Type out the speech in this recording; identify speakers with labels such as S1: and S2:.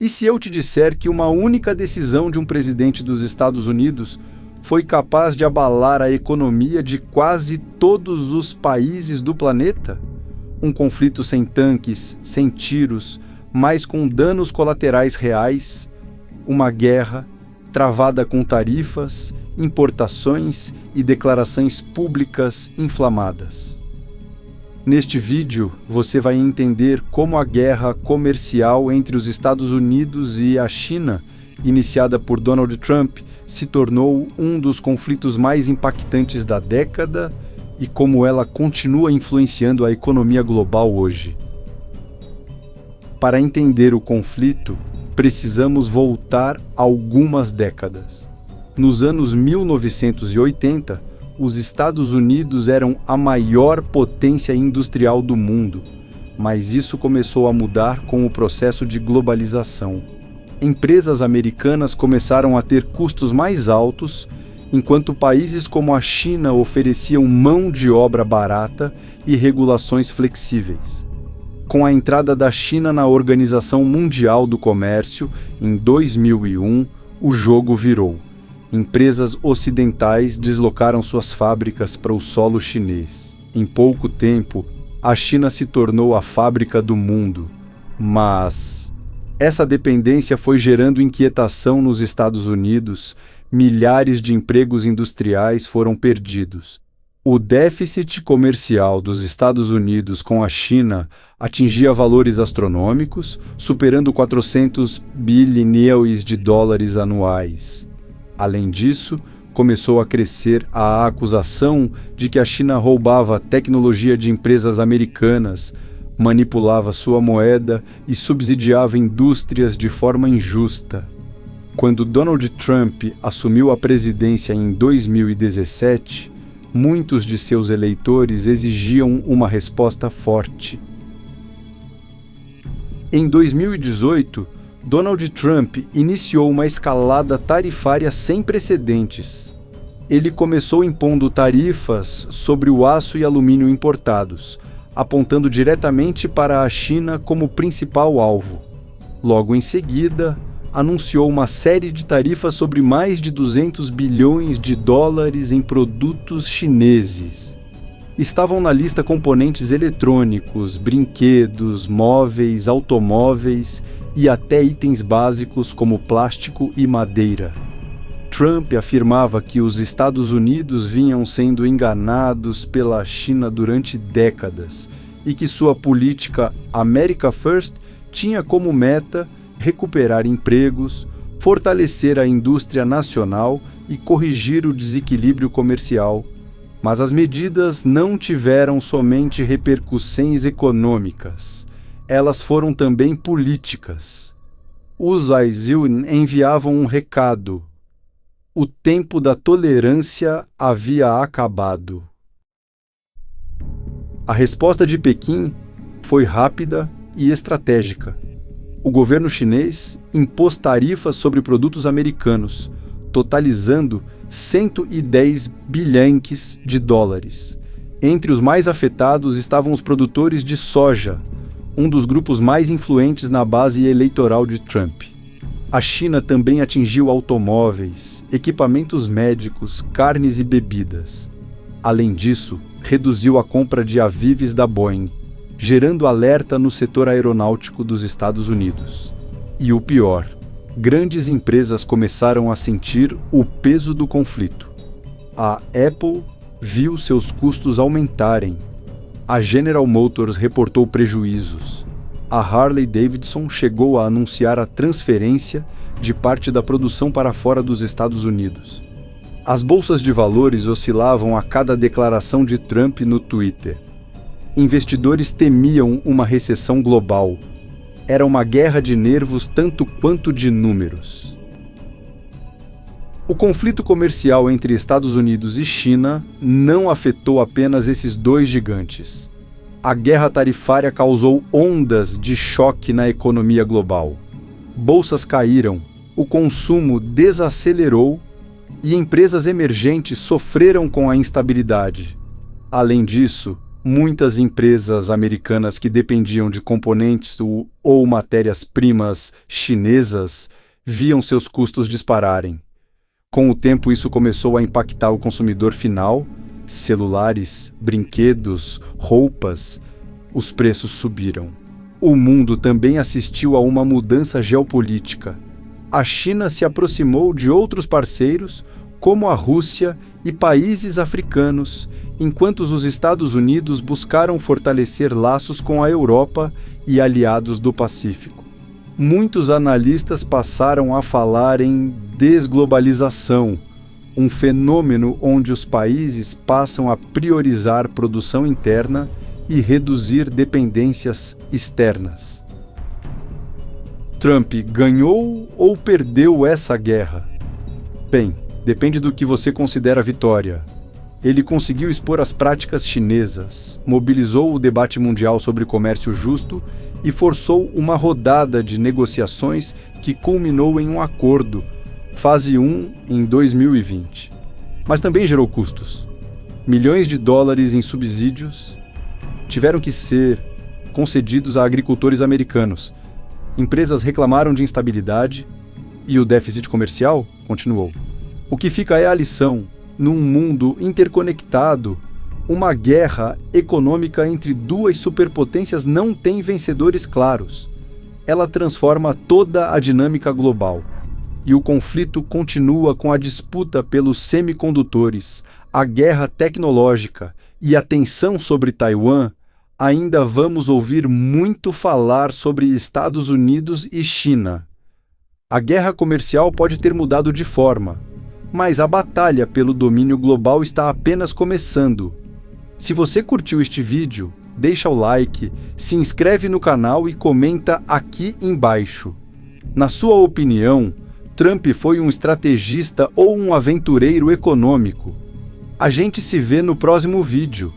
S1: E se eu te disser que uma única decisão de um presidente dos Estados Unidos foi capaz de abalar a economia de quase todos os países do planeta? Um conflito sem tanques, sem tiros, mas com danos colaterais reais, uma guerra travada com tarifas, importações e declarações públicas inflamadas. Neste vídeo, você vai entender como a guerra comercial entre os Estados Unidos e a China, iniciada por Donald Trump, se tornou um dos conflitos mais impactantes da década e como ela continua influenciando a economia global hoje. Para entender o conflito, precisamos voltar algumas décadas. Nos anos 1980, os Estados Unidos eram a maior potência industrial do mundo, mas isso começou a mudar com o processo de globalização. Empresas americanas começaram a ter custos mais altos, enquanto países como a China ofereciam mão de obra barata e regulações flexíveis. Com a entrada da China na Organização Mundial do Comércio, em 2001, o jogo virou. Empresas ocidentais deslocaram suas fábricas para o solo chinês. Em pouco tempo, a China se tornou a fábrica do mundo. Mas essa dependência foi gerando inquietação nos Estados Unidos. Milhares de empregos industriais foram perdidos. O déficit comercial dos Estados Unidos com a China atingia valores astronômicos, superando 400 bilhões de dólares anuais. Além disso, começou a crescer a acusação de que a China roubava tecnologia de empresas americanas, manipulava sua moeda e subsidiava indústrias de forma injusta. Quando Donald Trump assumiu a presidência em 2017, muitos de seus eleitores exigiam uma resposta forte. Em 2018, Donald Trump iniciou uma escalada tarifária sem precedentes. Ele começou impondo tarifas sobre o aço e alumínio importados, apontando diretamente para a China como principal alvo. Logo em seguida, anunciou uma série de tarifas sobre mais de 200 bilhões de dólares em produtos chineses. Estavam na lista componentes eletrônicos, brinquedos, móveis, automóveis e até itens básicos como plástico e madeira. Trump afirmava que os Estados Unidos vinham sendo enganados pela China durante décadas e que sua política America First tinha como meta recuperar empregos, fortalecer a indústria nacional e corrigir o desequilíbrio comercial. Mas as medidas não tiveram somente repercussões econômicas, elas foram também políticas. Os Aizil enviavam um recado: o tempo da tolerância havia acabado. A resposta de Pequim foi rápida e estratégica. O governo chinês impôs tarifas sobre produtos americanos, totalizando 110 bilhões de dólares. Entre os mais afetados estavam os produtores de soja, um dos grupos mais influentes na base eleitoral de Trump. A China também atingiu automóveis, equipamentos médicos, carnes e bebidas. Além disso, reduziu a compra de aviões da Boeing, gerando alerta no setor aeronáutico dos Estados Unidos. E o pior, grandes empresas começaram a sentir o peso do conflito. A Apple viu seus custos aumentarem. A General Motors reportou prejuízos. A Harley-Davidson chegou a anunciar a transferência de parte da produção para fora dos Estados Unidos. As bolsas de valores oscilavam a cada declaração de Trump no Twitter. Investidores temiam uma recessão global. Era uma guerra de nervos tanto quanto de números. O conflito comercial entre Estados Unidos e China não afetou apenas esses dois gigantes. A guerra tarifária causou ondas de choque na economia global. Bolsas caíram, o consumo desacelerou e empresas emergentes sofreram com a instabilidade. Além disso, Muitas empresas americanas que dependiam de componentes ou matérias-primas chinesas viam seus custos dispararem. Com o tempo, isso começou a impactar o consumidor final, celulares, brinquedos, roupas. Os preços subiram. O mundo também assistiu a uma mudança geopolítica. A China se aproximou de outros parceiros, como a Rússia e países africanos, enquanto os Estados Unidos buscaram fortalecer laços com a Europa e aliados do Pacífico. Muitos analistas passaram a falar em desglobalização, um fenômeno onde os países passam a priorizar produção interna e reduzir dependências externas. Trump ganhou ou perdeu essa guerra? Bem, depende do que você considera vitória. Ele conseguiu expor as práticas chinesas, mobilizou o debate mundial sobre comércio justo e forçou uma rodada de negociações que culminou em um acordo, fase 1, em 2020. Mas também gerou custos. Milhões de dólares em subsídios tiveram que ser concedidos a agricultores americanos. Empresas reclamaram de instabilidade e o déficit comercial continuou. O que fica é a lição. Num mundo interconectado, uma guerra econômica entre duas superpotências não tem vencedores claros. Ela transforma toda a dinâmica global. E o conflito continua com a disputa pelos semicondutores, a guerra tecnológica e a tensão sobre Taiwan. Ainda vamos ouvir muito falar sobre Estados Unidos e China. A guerra comercial pode ter mudado de forma, mas a batalha pelo domínio global está apenas começando. Se você curtiu este vídeo, deixa o like, se inscreve no canal e comenta aqui embaixo. Na sua opinião, Trump foi um estrategista ou um aventureiro econômico? A gente se vê no próximo vídeo.